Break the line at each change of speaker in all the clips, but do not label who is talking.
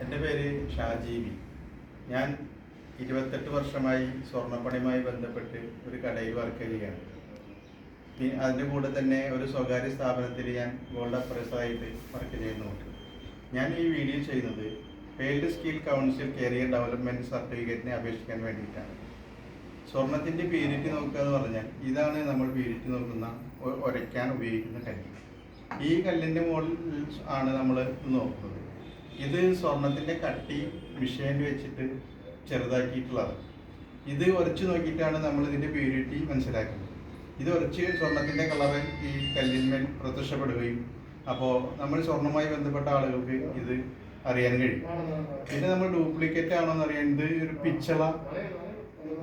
എൻ്റെ പേര് ഷാജീബി. ഞാൻ 28 വർഷമായി സ്വർണ്ണപ്പണിയുമായി ബന്ധപ്പെട്ട് ഒരു കടയിൽ വർക്ക് ചെയ്യുകയാണ്. അതിൻ്റെ കൂടെ തന്നെ ഒരു സ്വകാര്യ സ്ഥാപനത്തിൽ ഞാൻ ഗോൾഡ് അപ്രൈസറായിട്ട് വർക്ക് ചെയ്യുന്നുണ്ട്. ഞാൻ ഈ വീഡിയോ ചെയ്യുന്നത് world skill council career development സർട്ടിഫിക്കറ്റിനെ അപേക്ഷിക്കാൻ വേണ്ടിയിട്ടാണ്. സ്വർണത്തിൻ്റെ പ്യൂരിറ്റി നോക്കുക എന്ന് പറഞ്ഞാൽ ഇതാണ് നമ്മൾ പ്യൂരിറ്റി നോക്കുന്ന ഉരയ്ക്കാൻ ഉപയോഗിക്കുന്ന കല്ല്. ഈ കല്ലിൻ്റെ മുകളിൽ ആണ് നമ്മൾ നോക്കുന്നത്. ഇത് സ്വർണത്തിൻ്റെ കട്ടി മിഷീനിൽ വെച്ചിട്ട് ചെറുതാക്കിയിട്ടുള്ളത്. ഇത് ഉരച്ച് നോക്കിയിട്ടാണ് നമ്മൾ ഇതിൻ്റെ പ്യൂരിറ്റി മനസ്സിലാക്കുന്നത്. ഇത് ഉരച്ച് സ്വർണത്തിൻ്റെ കളറ് ഈ കല്ലിന്മേൽ പ്രത്യക്ഷപ്പെടുകയും അപ്പോൾ നമ്മൾ സ്വർണ്ണവുമായി ബന്ധപ്പെട്ട ആളുകൾക്ക് ഇത് അറിയാൻ കഴിയും. പിന്നെ നമ്മൾ ഡ്യൂപ്ലിക്കേറ്റ് ആണോ എന്ന് അറിയാൻ ഇത് ഒരു പിച്ചള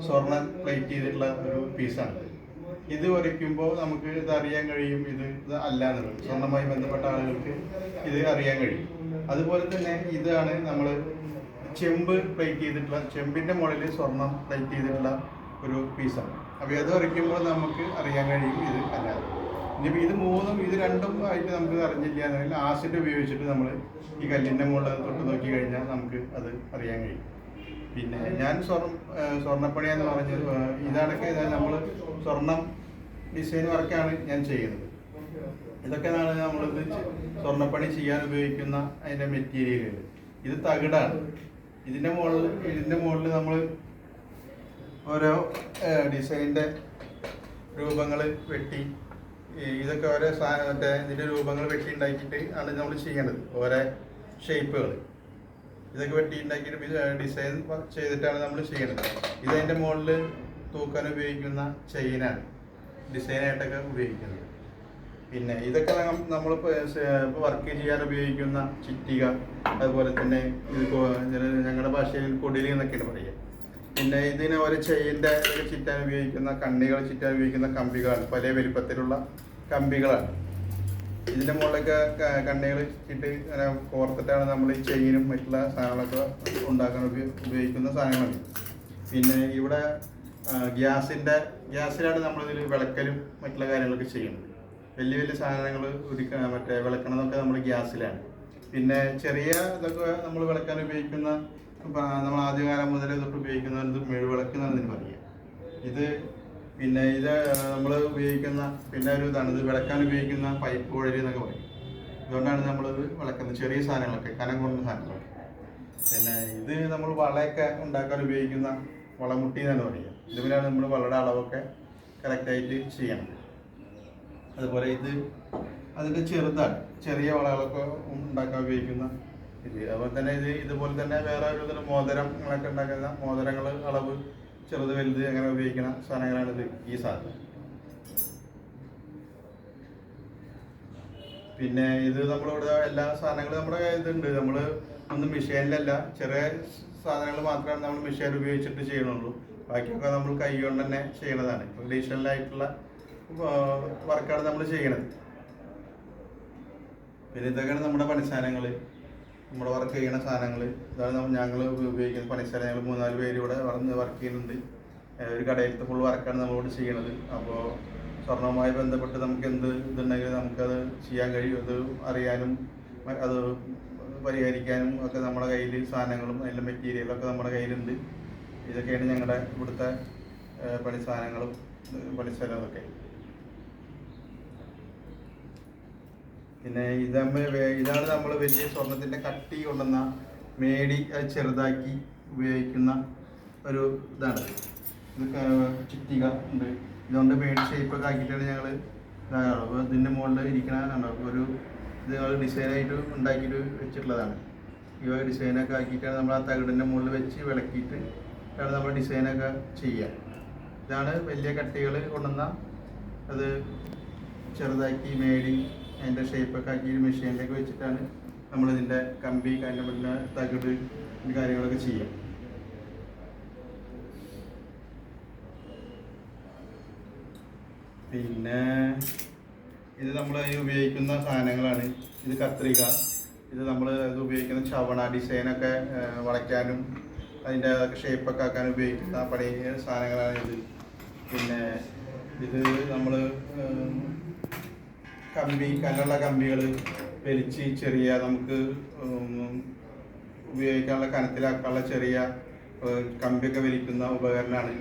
സ്വർണ്ണം പ്ലേറ്റ് ചെയ്തിട്ടുള്ള ഒരു പീസാണ്. ഇത് ഉരയ്ക്കുമ്പോൾ നമുക്ക് ഇത് അറിയാൻ കഴിയും ഇത് അല്ല എന്നുള്ളത്. സ്വർണ്ണവുമായി ബന്ധപ്പെട്ട ആളുകൾക്ക് ഇത് അറിയാൻ കഴിയും. അതുപോലെ തന്നെ ഇതാണ് നമ്മൾ ചെമ്പ് പ്ലേറ്റ് ചെയ്തിട്ടുള്ള, ചെമ്പിൻ്റെ മുകളിൽ സ്വർണം പ്ലേറ്റ് ചെയ്തിട്ടുള്ള ഒരു പീസാണ്. അപ്പോൾ ഇത് ഉരയ്ക്കുമ്പോൾ നമുക്ക് അറിയാൻ കഴിയും ഇത് അല്ലാതെ. ഇനിയിപ്പോൾ ഇത് രണ്ടും ആയിട്ട് നമുക്ക് അറിഞ്ഞില്ല എന്നുണ്ടെങ്കിൽ ആസിഡ് ഉപയോഗിച്ചിട്ട് നമ്മൾ ഈ കല്ലിൻ്റെ മുകളിൽ തൊട്ട് നോക്കി കഴിഞ്ഞാൽ നമുക്ക് അത് അറിയാൻ കഴിയും. പിന്നെ ഞാൻ സ്വർണ്ണപ്പണി എന്ന് പറഞ്ഞത് ഇതാണൊക്കെ നമ്മൾ സ്വർണം ഡിസൈൻ വർക്കാണ് ഞാൻ ചെയ്യുന്നത്. ഇതൊക്കെയാണ് നമ്മളിത് സ്വർണ്ണപ്പണി ചെയ്യാൻ ഉപയോഗിക്കുന്ന അതിൻ്റെ മെറ്റീരിയലുകൾ. ഇത് തകിടാണ്. ഇതിൻ്റെ മുകളിൽ നമ്മൾ ഓരോ ഡിസൈനിൻ്റെ രൂപങ്ങൾ വെട്ടി, ഇതൊക്കെ ഓരോ മറ്റേ ഇതിൻ്റെ രൂപങ്ങൾ വെട്ടി ഉണ്ടാക്കിയിട്ട് ആണ് നമ്മൾ ചെയ്യേണ്ടത്. ഓരോ ഷേപ്പുകൾ ഇതൊക്കെ വെട്ടി ഉണ്ടാക്കിയിട്ട് ഡിസൈൻ ചെയ്തിട്ടാണ് നമ്മൾ ചെയ്യേണ്ടത്. ഇതതിൻ്റെ മുകളിൽ തൂക്കാൻ ഉപയോഗിക്കുന്ന ചെയിനാണ്, ഡിസൈനായിട്ടൊക്കെ ഉപയോഗിക്കുന്നത്. പിന്നെ ഇതൊക്കെ നമ്മൾ വർക്ക് ചെയ്യാൻ ഉപയോഗിക്കുന്ന ചിറ്റിക, അതുപോലെ തന്നെ ഇത് ഞങ്ങളുടെ ഭാഷയിൽ കൊടിലി എന്നൊക്കെയാണ് പറയുക. പിന്നെ ഇതിന് ഒരു ചെയിൻ്റെ ചുറ്റാൻ ഉപയോഗിക്കുന്ന കണ്ണികൾ ചുറ്റാൻ ഉപയോഗിക്കുന്ന കമ്പികളാണ്, പല വലിപ്പത്തിലുള്ള കമ്പികളാണ്. ഇതിൻ്റെ മുകളിലൊക്കെ കണ്ണികൾ ചുറ്റി ഇങ്ങനെ കോർത്തിട്ടാണ് നമ്മൾ ഈ ചെയിനും മറ്റുള്ള സാധനങ്ങളൊക്കെ ഉണ്ടാക്കാൻ ഉപയോഗിക്കുന്ന സാധനങ്ങളാണ്. പിന്നെ ഇവിടെ ഗ്യാസിലാണ് നമ്മളിതിൽ വിളക്കലും മറ്റുള്ള കാര്യങ്ങളൊക്കെ ചെയ്യുന്നത്. വലിയ വലിയ സാധനങ്ങൾ വിളക്കണതൊക്കെ നമ്മൾ ഗ്യാസിലാണ്. പിന്നെ ചെറിയ ഇതൊക്കെ നമ്മൾ വിളക്കാൻ ഉപയോഗിക്കുന്ന, നമ്മൾ ആദ്യകാലം മുതലേ തൊട്ട് ഉപയോഗിക്കുന്നത് മെഴുവിളക്ക് എന്നാണ് ഇതിന് പറയുക. പിന്നെ ഇത് നമ്മൾ ഉപയോഗിക്കുന്ന പിന്നെ ഒരു ഇതാണ്, ഇത് വിളക്കാൻ ഉപയോഗിക്കുന്ന പൈപ്പ് കുഴൽ എന്നൊക്കെ പറയും. ഇതുകൊണ്ടാണ് നമ്മളിത് വിളക്കുന്നത്, ചെറിയ സാധനങ്ങളൊക്കെ കനം കൊണ്ട സാധനങ്ങളൊക്കെ. പിന്നെ ഇത് നമ്മൾ വളയൊക്കെ ഉണ്ടാക്കാൻ ഉപയോഗിക്കുന്ന വളമുട്ടി എന്നാണ് പറയുക. ഇതിലാണ് നമ്മൾ വളയുടെ അളവൊക്കെ കറക്റ്റായിട്ട് ചെയ്യണം. അതുപോലെ ഇത് അതിൻ്റെ ചെറുതാണ്, ചെറിയ വളകളൊക്കെ ഉണ്ടാക്കാൻ ഉപയോഗിക്കുന്ന ഇത്. അതുപോലെ തന്നെ ഇതുപോലെ തന്നെ വേറെ ഒരു ഇതിൽ മോതിരങ്ങളൊക്കെ ഉണ്ടാക്കുന്ന മോതിരങ്ങൾ അളവ് ചെറുത് വലുത് അങ്ങനെ ഉപയോഗിക്കുന്ന സാധനങ്ങളാണിത്, ഈ സാധനം. പിന്നെ ഇത് നമ്മളിവിടെ എല്ലാ സാധനങ്ങളും നമ്മുടെ ഇതുണ്ട്. നമ്മൾ ഒന്നും മെഷീനിലല്ല, ചെറിയ സാധനങ്ങൾ മാത്രമാണ് നമ്മൾ മെഷീൻ ഉപയോഗിച്ചിട്ട് ചെയ്യണുള്ളൂ. ബാക്കിയൊക്കെ നമ്മൾ കൈ കൊണ്ട് തന്നെ ചെയ്യണതാണ്. ട്രഡീഷണലായിട്ടുള്ള വർക്കാണ് നമ്മൾ ചെയ്യണത്. പിന്നെ ഇതൊക്കെയാണ് നമ്മുടെ പണിസാധനങ്ങൾ, നമ്മുടെ വർക്ക് ചെയ്യുന്ന സാധനങ്ങൾ. ഇതാണ് ഞങ്ങൾ ഉപയോഗിക്കുന്ന പണിസാധനം. ഞങ്ങൾ 3-4 പേര് ഇവിടെ വർക്ക് ചെയ്യുന്നുണ്ട്. ഒരു കടയിലത്തെ ഫുൾ വർക്കാണ് നമ്മളോട് ചെയ്യണത്. അപ്പോൾ സ്വർണ്ണവുമായി ബന്ധപ്പെട്ട് നമുക്ക് എന്ത് ഇതുണ്ടെങ്കിലും നമുക്കത് ചെയ്യാൻ കഴിയും. അത് അറിയാനും അത് പരിഹരിക്കാനും ഒക്കെ നമ്മുടെ കയ്യിൽ സാധനങ്ങളും അതിൻ്റെ മെറ്റീരിയലൊക്കെ നമ്മുടെ കയ്യിലുണ്ട്. ഇതൊക്കെയാണ് ഞങ്ങളുടെ ഇവിടുത്തെ പണിസാധനങ്ങളും പണിസ്ഥലങ്ങളൊക്കെ. പിന്നെ ഇതാണ് നമ്മൾ വലിയ സ്വർണത്തിൻ്റെ കട്ടി കൊണ്ടുവന്ന മേടി ചെറുതാക്കി ഉപയോഗിക്കുന്ന ഒരു ഇതാണ്. ഇത് ചുറ്റിക ഉണ്ട്. ഇതുകൊണ്ട് മേടി ഷേപ്പൊക്കെ ആക്കിയിട്ടാണ് ഞങ്ങൾ ഇതിൻ്റെ മുകളിൽ ഇരിക്കണ ഒരു ഇത് ഞങ്ങൾ ഡിസൈനായിട്ട് ഉണ്ടാക്കിയിട്ട് വെച്ചിട്ടുള്ളതാണ്. ഈ ഡിസൈനൊക്കെ ആക്കിയിട്ടാണ് നമ്മൾ ആ തകിടിൻ്റെ മുകളിൽ വെച്ച് വിളക്കിയിട്ട് ആണ് നമ്മൾ ഡിസൈനൊക്കെ ചെയ്യുക. ഇതാണ് വലിയ കട്ടികൾ കൊണ്ടുവന്ന അത് ചെറുതാക്കി മേടി അതിൻ്റെ ഷേപ്പൊക്കെ ആക്കി മെഷീനിലേക്ക് വെച്ചിട്ടാണ് നമ്മളിതിൻ്റെ കമ്പി പിന്നെ തകിട് കാര്യങ്ങളൊക്കെ ചെയ്യാം. പിന്നെ ഇത് നമ്മൾ ഉപയോഗിക്കുന്ന സാധനങ്ങളാണ്. ഇത് കത്രിക, ഇത് നമ്മൾ ഇത് ഉപയോഗിക്കുന്ന ചവണ, ഡിസൈനൊക്കെ വളയ്ക്കാനും അതിൻ്റെ ഷേപ്പൊക്കെ ആക്കാൻ ഉപയോഗിക്കുന്ന പണി സാധനങ്ങളാണ് ഇത്. പിന്നെ ഇത് നമ്മൾ കല്ലുള്ള കമ്പികൾ വലിച്ച് ചെറിയ നമുക്ക് ഉപയോഗിക്കാനുള്ള കനത്തിലാക്കാനുള്ള ചെറിയ കമ്പിയൊക്കെ വലിക്കുന്ന ഉപകരണമാണ്